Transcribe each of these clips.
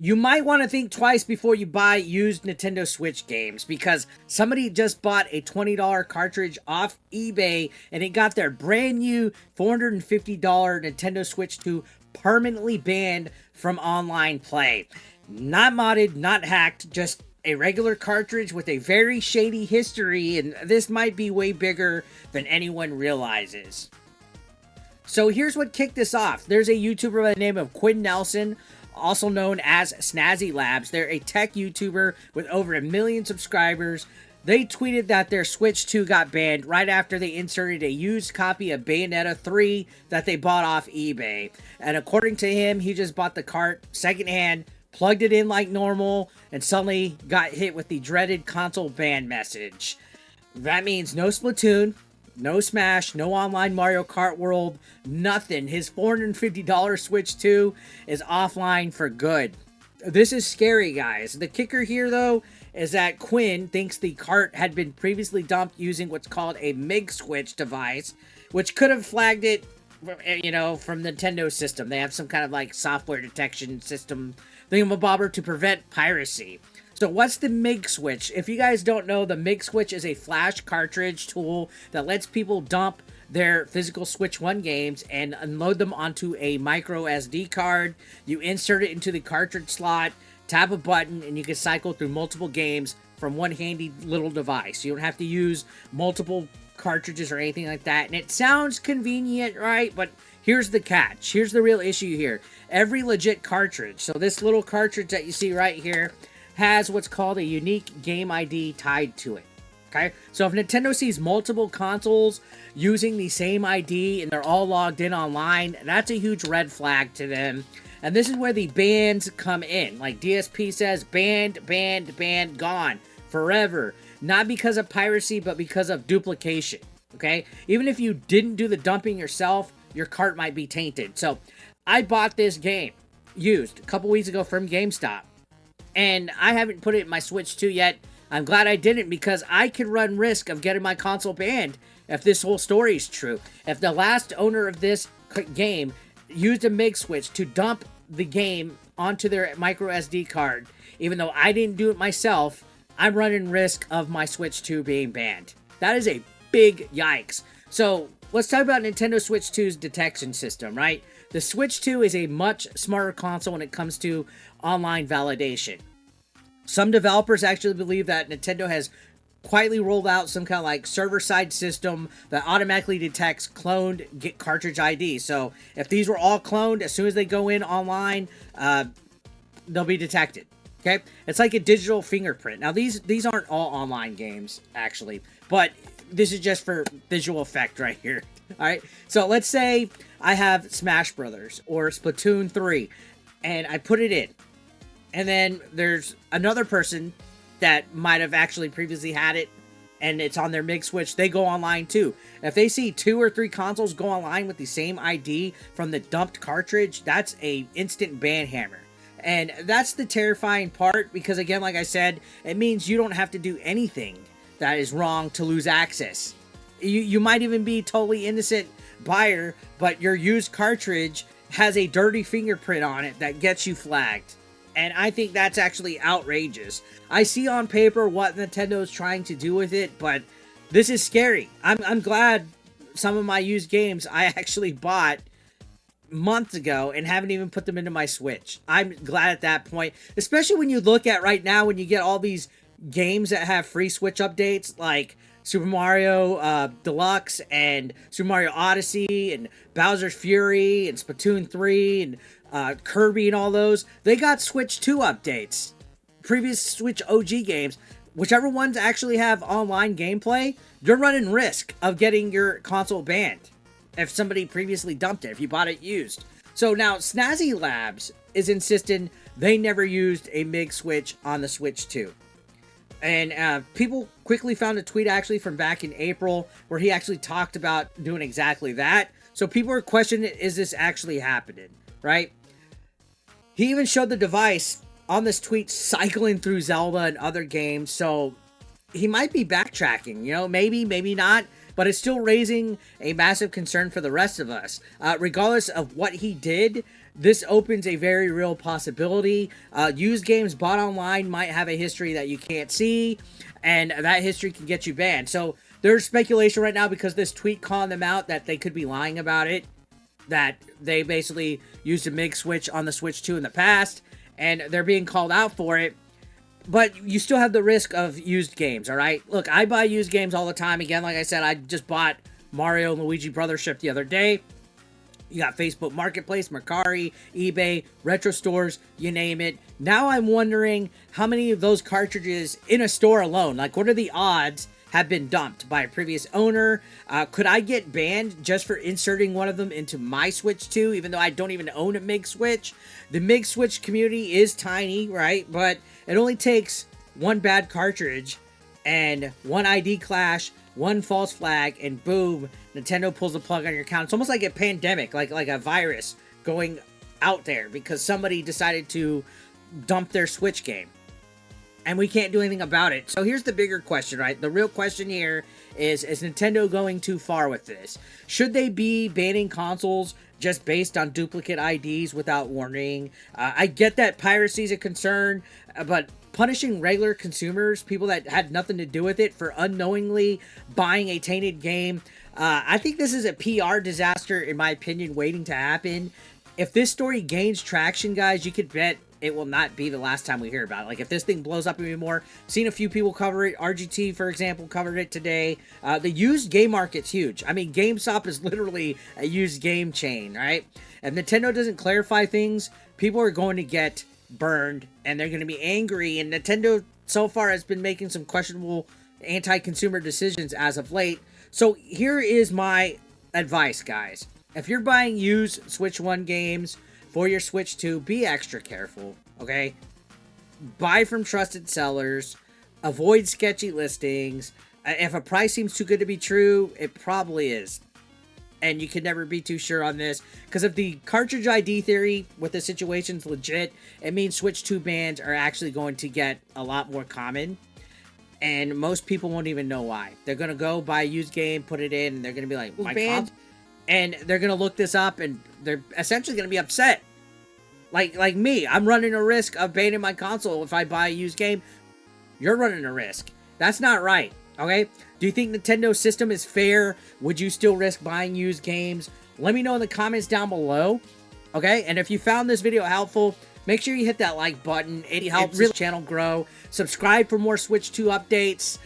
You might want to think twice before you buy used Nintendo Switch games, because somebody just bought a $20 cartridge off eBay and it got their brand new $450 Nintendo Switch 2 permanently banned from online play. Not modded, not hacked, just a regular cartridge with a very shady history, and this might be way bigger than anyone realizes. So here's what kicked this off. There's a YouTuber by the name of Quinn Nelson, also known as Snazzy Labs. They're a tech YouTuber with over 1 million subscribers. They tweeted that their Switch 2 got banned right after they inserted a used copy of Bayonetta 3 that they bought off eBay. And according to him, he just bought the cart secondhand, plugged it in like normal, and suddenly got hit with the dreaded console ban message. That means no Splatoon, no Smash, no online Mario Kart World, nothing. His $450 Switch 2 is offline for good. This is scary, guys. The kicker here, though, is that Quinn thinks the cart had been previously dumped using what's called a MIG Switch device, which could have flagged it, you know, from Nintendo system. They have some kind of like software detection system thingamabobber to prevent piracy. So what's the MIG Switch? If you guys don't know, the MIG Switch is a flash cartridge tool that lets people dump their physical Switch 1 games and unload them onto a micro SD card. You insert it into the cartridge slot, tap a button, and you can cycle through multiple games from one handy little device. You don't have to use multiple cartridges or anything like that. And it sounds convenient, right? But here's the catch. Here's the real issue here. Every legit cartridge, so this little cartridge that you see right here, has what's called a unique game ID tied to it. Okay, so if Nintendo sees multiple consoles using the same ID and they're all logged in online, that's a huge red flag to them. And this is where the bans come in. Like DSP says, banned, banned, banned, gone forever. Not because of piracy, but because of duplication. Okay, even if you didn't do the dumping yourself, your cart might be tainted. So I bought this game used a couple weeks ago from GameStop, and I haven't put it in my Switch 2 yet. I'm glad I didn't, because I could run risk of getting my console banned if this whole story is true. If the last owner of this game used a MIG switch to dump the game onto their micro SD card, even though I didn't do it myself, I'm running risk of my Switch 2 being banned. That is a big yikes. So let's talk about Nintendo Switch 2's detection system, right? The Switch 2 is a much smarter console when it comes to online validation. Some developers actually believe that Nintendo has quietly rolled out some kind of like server-side system that automatically detects cloned cartridge ID. So if these were all cloned, as soon as they go in online, they'll be detected. Okay, it's like a digital fingerprint. Now these aren't all online games actually, but this is just for visual effect right here. All right, so let's say I have Smash Brothers or Splatoon 3, and I put it in. And then there's another person that might have actually previously had it, and it's on their MIG Switch. They go online too. If they see 2 or 3 consoles go online with the same ID from the dumped cartridge, that's a instant ban hammer. And that's the terrifying part, because again, like I said, it means you don't have to do anything that is wrong to lose access. You might even be totally innocent buyer, but your used cartridge has a dirty fingerprint on it that gets you flagged. And I think that's actually outrageous. I see on paper what Nintendo is trying to do with it, but this is scary. I'm glad some of my used games I actually bought months ago and haven't even put them into my Switch. I'm glad at that point, especially when you look at right now when you get all these games that have free Switch updates like Super Mario Deluxe and Super Mario Odyssey and Bowser's Fury and Splatoon 3 and Kirby and all those. They got Switch 2 updates. Previous Switch OG games, whichever ones actually have online gameplay, you're running risk of getting your console banned if somebody previously dumped it, if you bought it used. So now Snazzy Labs is insisting they never used a MIG switch on the Switch 2. And people quickly found a tweet actually from back in April where he actually talked about doing exactly that. So people are questioning, is this actually happening, right? He even showed the device on this tweet cycling through Zelda and other games. So he might be backtracking, you know, maybe, maybe not. But it's still raising a massive concern for the rest of us. Regardless of what he did, this opens a very real possibility. Used games bought online might have a history that you can't see, and that history can get you banned. So there's speculation right now because this tweet calling them out that they could be lying about it, that they basically used a MIG switch on the Switch 2 in the past, and they're being called out for it. But you still have the risk of used games, all right? Look, I buy used games all the time. Again, like I said, I just bought Mario and Luigi Brothership the other day. You got Facebook Marketplace, Mercari, eBay, retro stores, you name it. Now I'm wondering how many of those cartridges in a store alone, like what are the odds, have been dumped by a previous owner? Could I get banned just for inserting one of them into my Switch 2, even though I don't even own a MIG Switch? The MIG Switch community is tiny, right? But it only takes one bad cartridge and one ID clash, one false flag, and boom, Nintendo pulls the plug on your account. It's almost like a pandemic, like a virus going out there because somebody decided to dump their Switch game. And we can't do anything about it. So here's the bigger question, right? The real question here is Nintendo going too far with this? Should they be banning consoles just based on duplicate IDs without warning? I get that piracy is a concern, but punishing regular consumers, people that had nothing to do with it, for unknowingly buying a tainted game, I think this is a PR disaster, in my opinion, waiting to happen. If this story gains traction, guys, you could bet it will not be the last time we hear about it. Like, if this thing blows up even more, seen a few people cover it. RGT, for example, covered it today. The used game market's huge. I mean, GameStop is literally a used game chain, right? If Nintendo doesn't clarify things, people are going to get burned, and they're going to be angry. And Nintendo, so far, has been making some questionable anti-consumer decisions as of late. So here is my advice, guys. If you're buying used Switch 1 games for your Switch 2, be extra careful, okay? Buy from trusted sellers. Avoid sketchy listings. If a price seems too good to be true, it probably is. And you can never be too sure on this. Because if the cartridge ID theory with the situation's legit, it means Switch 2 bans are actually going to get a lot more common. And most people won't even know why. They're going to go buy a used game, put it in, and they're going to be like, my banned? And they're going to look this up, and they're essentially going to be upset. Like me, I'm running a risk of banning my console if I buy a used game. You're running a risk. That's not right, okay? Do you think Nintendo's system is fair? Would you still risk buying used games? Let me know in the comments down below, okay? And if you found this video helpful, make sure you hit that like button. It helps the channel grow. Subscribe for more Switch 2 updates,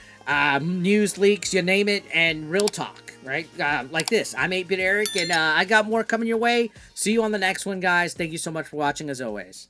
news leaks, you name it, and real talk. Right? Like this. I'm 8-Bit Eric, and I got more coming your way. See you on the next one, guys. Thank you so much for watching, as always.